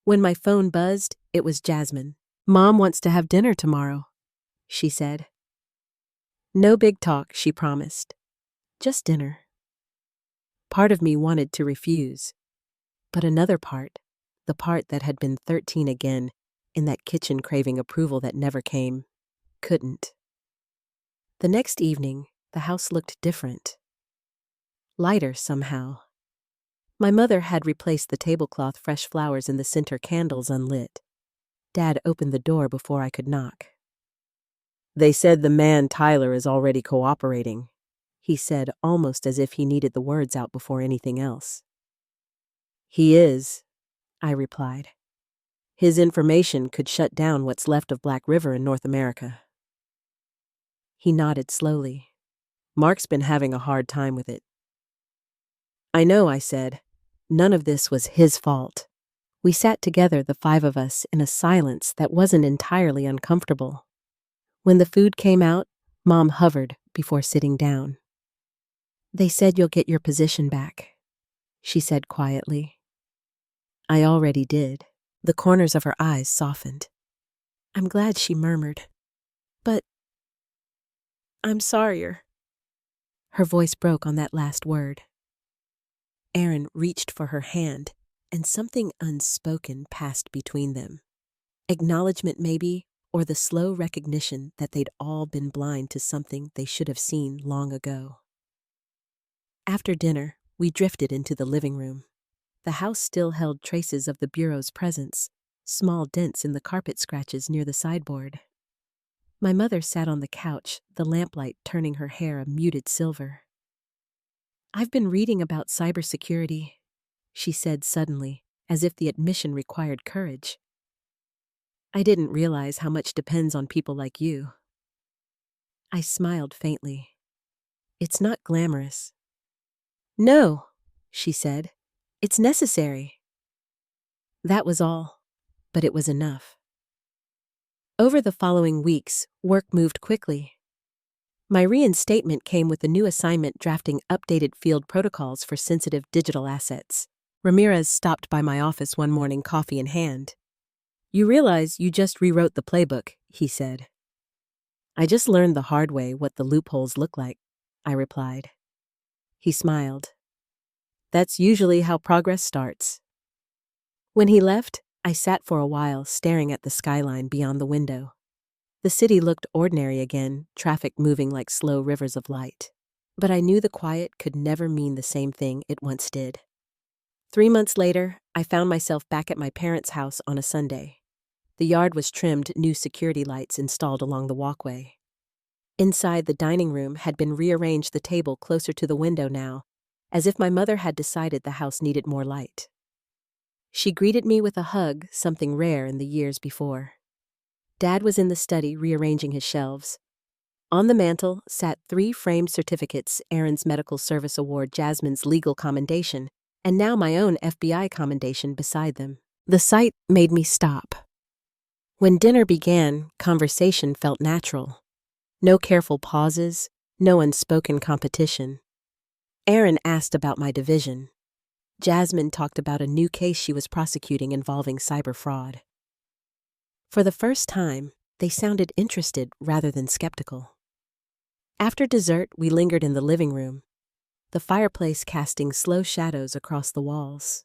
When my phone buzzed, it was Jasmine. "Mom wants to have dinner tomorrow," she said. No big talk, she promised. Just dinner. Part of me wanted to refuse, but another part, the part that had been 13 again, in that kitchen craving approval that never came, couldn't. The next evening, the house looked different. Lighter somehow. My mother had replaced the tablecloth, fresh flowers in the center, candles unlit. Dad opened the door before I could knock. "They said the man Tyler is already cooperating," he said, almost as if he needed the words out before anything else. He is, I replied. His information could shut down what's left of Black River in North America. He nodded slowly. Mark's been having a hard time with it. I know, I said. None of this was his fault. We sat together, the five of us, in a silence that wasn't entirely uncomfortable. When the food came out, Mom hovered before sitting down. They said you'll get your position back, she said quietly. I already did. The corners of her eyes softened. I'm glad, she murmured. But I'm sorrier. Her voice broke on that last word. Erin reached for her hand, and something unspoken passed between them. Acknowledgement, maybe, or the slow recognition that they'd all been blind to something they should have seen long ago. After dinner, we drifted into the living room. The house still held traces of the bureau's presence, small dents in the carpet scratches near the sideboard. My mother sat on the couch, the lamplight turning her hair a muted silver. I've been reading about cybersecurity, she said suddenly, as if the admission required courage. I didn't realize how much depends on people like you. I smiled faintly. It's not glamorous. No, she said. It's necessary. That was all, but it was enough. Over the following weeks, work moved quickly. My reinstatement came with a new assignment drafting updated field protocols for sensitive digital assets. Ramirez stopped by my office one morning, coffee in hand. You realize you just rewrote the playbook, he said. I just learned the hard way what the loopholes look like, I replied. He smiled. That's usually how progress starts. When he left, I sat for a while staring at the skyline beyond the window. The city looked ordinary again, traffic moving like slow rivers of light. But I knew the quiet could never mean the same thing it once did. 3 months later, I found myself back at my parents' house on a Sunday. The yard was trimmed, new security lights installed along the walkway. Inside, the dining room had been rearranged, the table closer to the window now, as if my mother had decided the house needed more light. She greeted me with a hug, something rare in the years before. Dad was in the study rearranging his shelves. On the mantel sat 3 framed certificates, Erin's Medical Service Award, Jasmine's Legal Commendation, and now my own FBI commendation beside them. The sight made me stop. When dinner began, conversation felt natural. No careful pauses, no unspoken competition. Erin asked about my division. Jasmine talked about a new case she was prosecuting involving cyber fraud. For the first time, they sounded interested rather than skeptical. After dessert, we lingered in the living room, the fireplace casting slow shadows across the walls.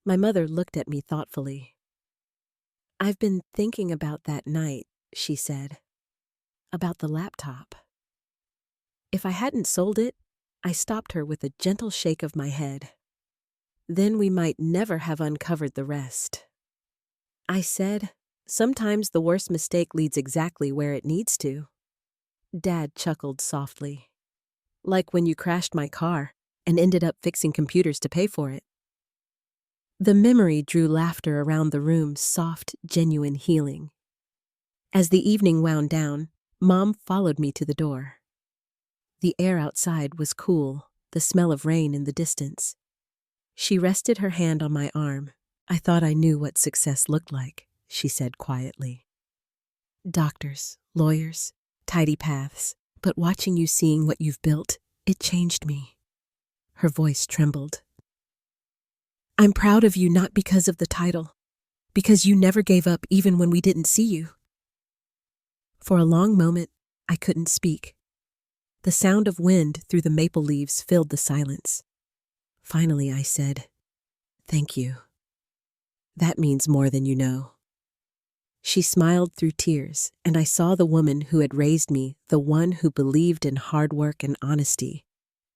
My mother looked at me thoughtfully. I've been thinking about that night, she said. About the laptop. If I hadn't sold it, I stopped her with a gentle shake of my head. Then we might never have uncovered the rest. I said, sometimes the worst mistake leads exactly where it needs to. Dad chuckled softly. Like when you crashed my car and ended up fixing computers to pay for it. The memory drew laughter around the room, soft, genuine healing. As the evening wound down, Mom followed me to the door. The air outside was cool, the smell of rain in the distance. She rested her hand on my arm. I thought I knew what success looked like, she said quietly. Doctors, lawyers, tidy paths, but watching you seeing what you've built, it changed me. Her voice trembled. I'm proud of you not because of the title, because you never gave up even when we didn't see you. For a long moment, I couldn't speak. The sound of wind through the maple leaves filled the silence. Finally, I said, Thank you. That means more than you know. She smiled through tears, and I saw the woman who had raised me, the one who believed in hard work and honesty,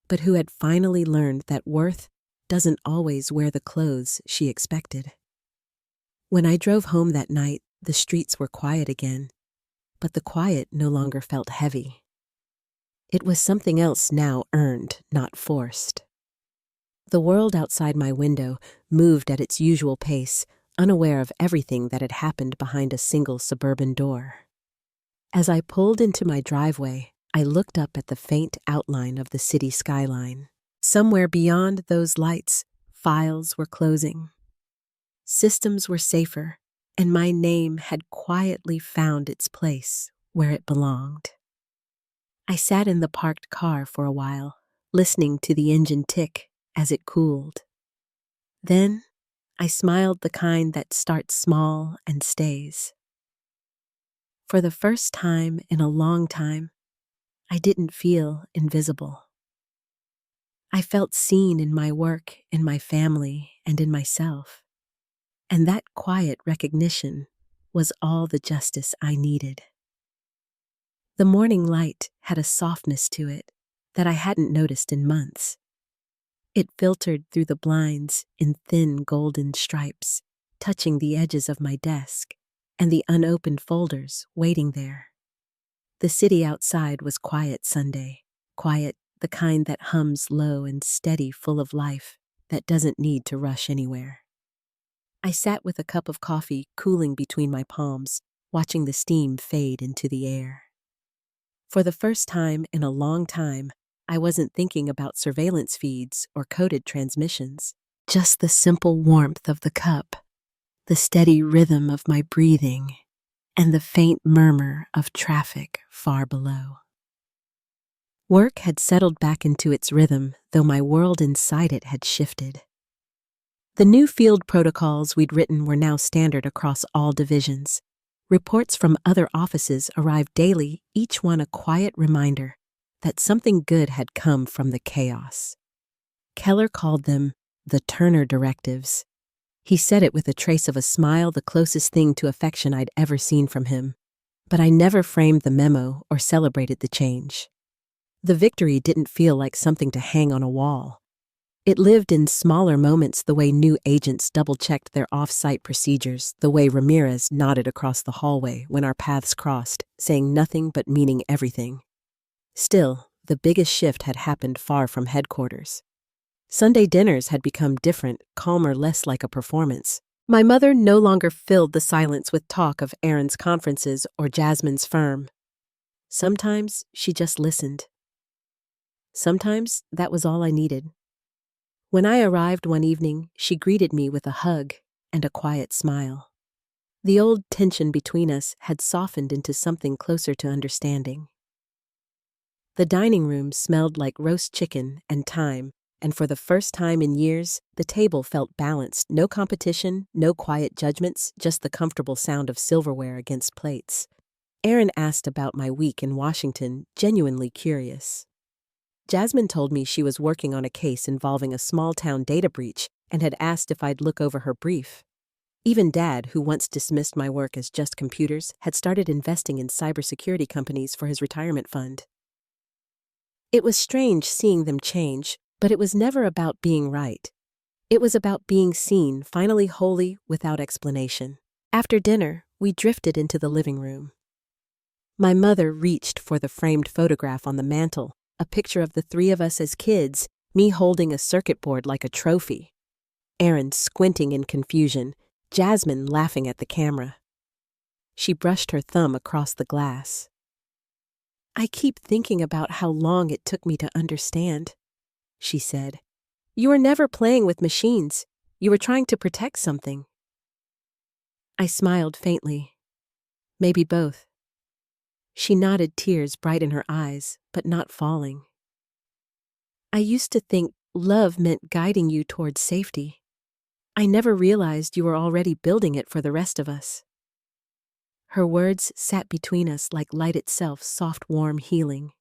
but who had finally learned that worth doesn't always wear the clothes she expected. When I drove home that night, the streets were quiet again, but the quiet no longer felt heavy. It was something else now earned, not forced. The world outside my window moved at its usual pace, unaware of everything that had happened behind a single suburban door. As I pulled into my driveway, I looked up at the faint outline of the city skyline. Somewhere beyond those lights, files were closing. Systems were safer, and my name had quietly found its place where it belonged. I sat in the parked car for a while, listening to the engine tick as it cooled. Then, I smiled the kind that starts small and stays. For the first time in a long time, I didn't feel invisible. I felt seen in my work, in my family, and in myself. And that quiet recognition was all the justice I needed. The morning light had a softness to it that I hadn't noticed in months. It filtered through the blinds in thin golden stripes, touching the edges of my desk and the unopened folders waiting there. The city outside was quiet Sunday, quiet, the kind that hums low and steady, full of life, that doesn't need to rush anywhere. I sat with a cup of coffee cooling between my palms, watching the steam fade into the air. For the first time in a long time, I wasn't thinking about surveillance feeds or coded transmissions, just the simple warmth of the cup, the steady rhythm of my breathing, and the faint murmur of traffic far below. Work had settled back into its rhythm, though my world inside it had shifted. The new field protocols we'd written were now standard across all divisions. Reports from other offices arrived daily, each one a quiet reminder that something good had come from the chaos. Keller called them the Turner Directives. He said it with a trace of a smile, the closest thing to affection I'd ever seen from him. But I never framed the memo or celebrated the change. The victory didn't feel like something to hang on a wall. It lived in smaller moments, the way new agents double-checked their off-site procedures, the way Ramirez nodded across the hallway when our paths crossed, saying nothing but meaning everything. Still, the biggest shift had happened far from headquarters. Sunday dinners had become different, calmer, less like a performance. My mother no longer filled the silence with talk of Aaron's conferences or Jasmine's firm. Sometimes she just listened. Sometimes that was all I needed. When I arrived one evening, she greeted me with a hug and a quiet smile. The old tension between us had softened into something closer to understanding. The dining room smelled like roast chicken and thyme, and for the first time in years, the table felt balanced. No competition, no quiet judgments, just the comfortable sound of silverware against plates. Aaron asked about my week in Washington, genuinely curious. Jasmine told me she was working on a case involving a small-town data breach and had asked if I'd look over her brief. Even Dad, who once dismissed my work as just computers, had started investing in cybersecurity companies for his retirement fund. It was strange seeing them change, but it was never about being right. It was about being seen, finally wholly, without explanation. After dinner, we drifted into the living room. My mother reached for the framed photograph on the mantel, a picture of the three of us as kids, me holding a circuit board like a trophy. Aaron squinting in confusion, Jasmine laughing at the camera. She brushed her thumb across the glass. "I keep thinking about how long it took me to understand," she said. "You were never playing with machines. You were trying to protect something." I smiled faintly. Maybe both. She nodded, tears bright in her eyes, but not falling. "I used to think love meant guiding you towards safety. I never realized you were already building it for the rest of us." Her words sat between us like light itself, soft, warm, healing.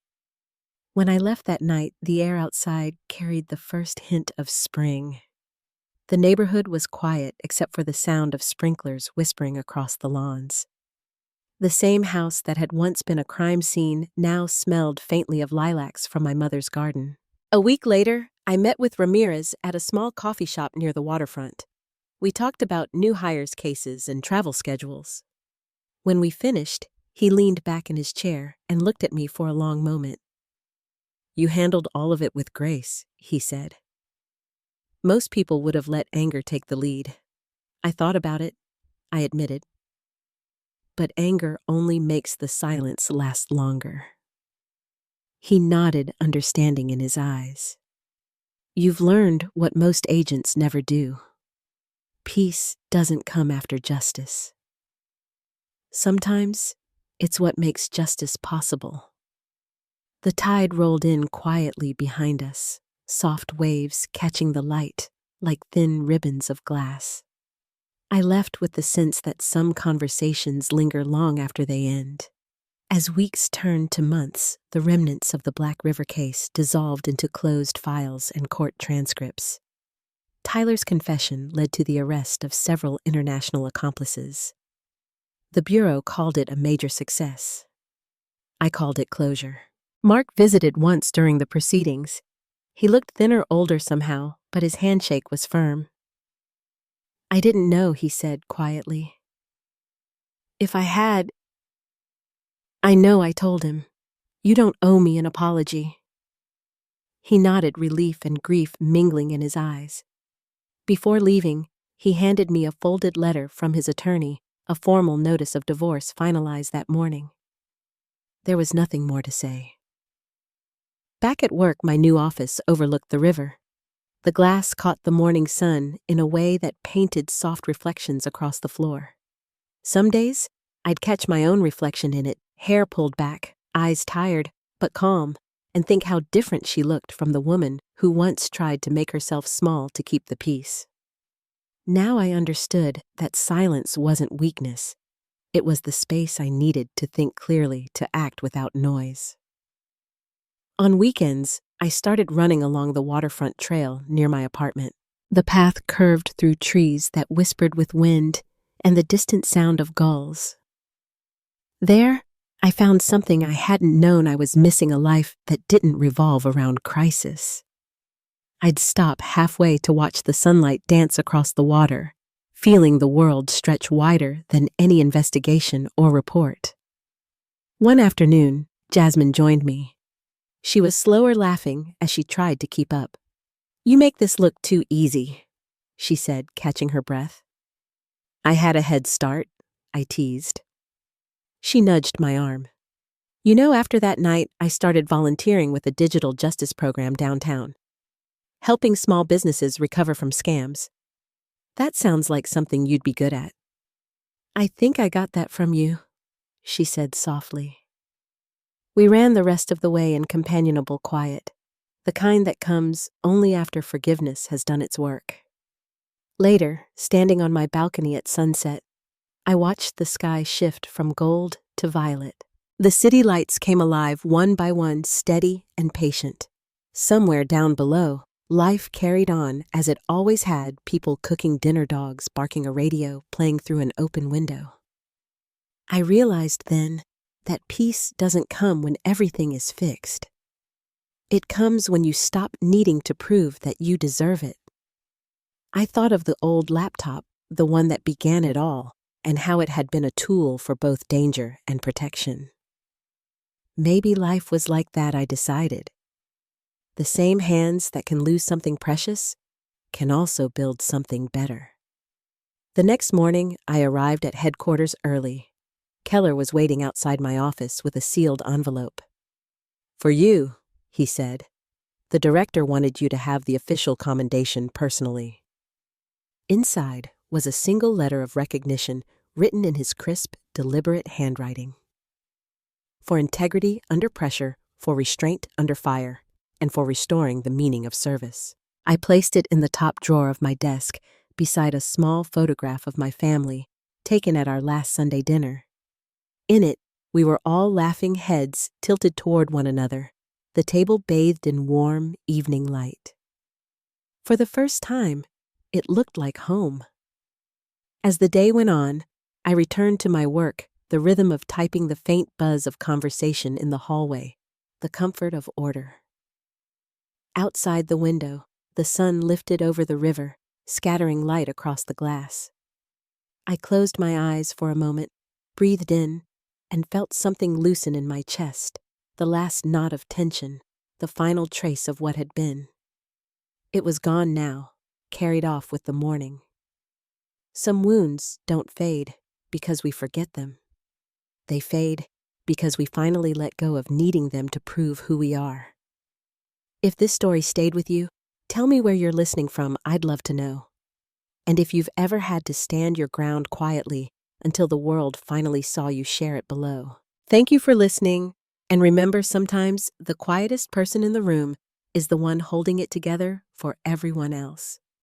When I left that night, the air outside carried the first hint of spring. The neighborhood was quiet except for the sound of sprinklers whispering across the lawns. The same house that had once been a crime scene now smelled faintly of lilacs from my mother's garden. A week later, I met with Ramirez at a small coffee shop near the waterfront. We talked about new hires cases and travel schedules. When we finished, he leaned back in his chair and looked at me for a long moment. You handled all of it with grace, he said. Most people would have let anger take the lead. I thought about it, I admitted. But anger only makes the silence last longer. He nodded, understanding in his eyes. You've learned what most agents never do. Peace doesn't come after justice. Sometimes it's what makes justice possible. The tide rolled in quietly behind us, soft waves catching the light like thin ribbons of glass. I left with the sense that some conversations linger long after they end. As weeks turned to months, the remnants of the Black River case dissolved into closed files and court transcripts. Tyler's confession led to the arrest of several international accomplices. The Bureau called it a major success. I called it closure. Mark visited once during the proceedings. He looked thinner, older somehow, but his handshake was firm. I didn't know, he said quietly. If I had... I know, I told him. You don't owe me an apology. He nodded, relief and grief mingling in his eyes. Before leaving, he handed me a folded letter from his attorney, a formal notice of divorce finalized that morning. There was nothing more to say. Back at work, my new office overlooked the river. The glass caught the morning sun in a way that painted soft reflections across the floor. Some days, I'd catch my own reflection in it, hair pulled back, eyes tired, but calm, and think how different she looked from the woman who once tried to make herself small to keep the peace. Now I understood that silence wasn't weakness. It was the space I needed to think clearly, to act without noise. On weekends, I started running along the waterfront trail near my apartment. The path curved through trees that whispered with wind and the distant sound of gulls. There, I found something I hadn't known: I was missing a life that didn't revolve around crisis. I'd stop halfway to watch the sunlight dance across the water, feeling the world stretch wider than any investigation or report. One afternoon, Jasmine joined me. She was slower, laughing as she tried to keep up. You make this look too easy, she said, catching her breath. I had a head start, I teased. She nudged my arm. You know, after that night, I started volunteering with a digital justice program downtown, helping small businesses recover from scams. That sounds like something you'd be good at. I think I got that from you, she said softly. We ran the rest of the way in companionable quiet, the kind that comes only after forgiveness has done its work. Later, standing on my balcony at sunset, I watched the sky shift from gold to violet. The city lights came alive one by one, steady and patient. Somewhere down below, life carried on as it always had, people cooking dinner, dogs barking, a radio playing through an open window. I realized then that peace doesn't come when everything is fixed. It comes when you stop needing to prove that you deserve it. I thought of the old laptop, the one that began it all, and how it had been a tool for both danger and protection. Maybe life was like that, I decided. The same hands that can lose something precious can also build something better. The next morning, I arrived at headquarters early. Keller was waiting outside my office with a sealed envelope. For you, he said. The director wanted you to have the official commendation personally. Inside was a single letter of recognition written in his crisp, deliberate handwriting. For integrity under pressure, for restraint under fire, and for restoring the meaning of service. I placed it in the top drawer of my desk, beside a small photograph of my family, taken at our last Sunday dinner. In it, we were all laughing, heads tilted toward one another, the table bathed in warm evening light. For the first time, it looked like home. As the day went on, I returned to my work, the rhythm of typing, the faint buzz of conversation in the hallway, the comfort of order. Outside the window, the sun lifted over the river, scattering light across the glass. I closed my eyes for a moment, breathed in, and felt something loosen in my chest, the last knot of tension, the final trace of what had been. It was gone now, carried off with the morning. Some wounds don't fade because we forget them. They fade because we finally let go of needing them to prove who we are. If this story stayed with you, tell me where you're listening from. I'd love to know. And if you've ever had to stand your ground quietly until the world finally saw you, share it below. Thank you for listening, and remember, sometimes the quietest person in the room is the one holding it together for everyone else.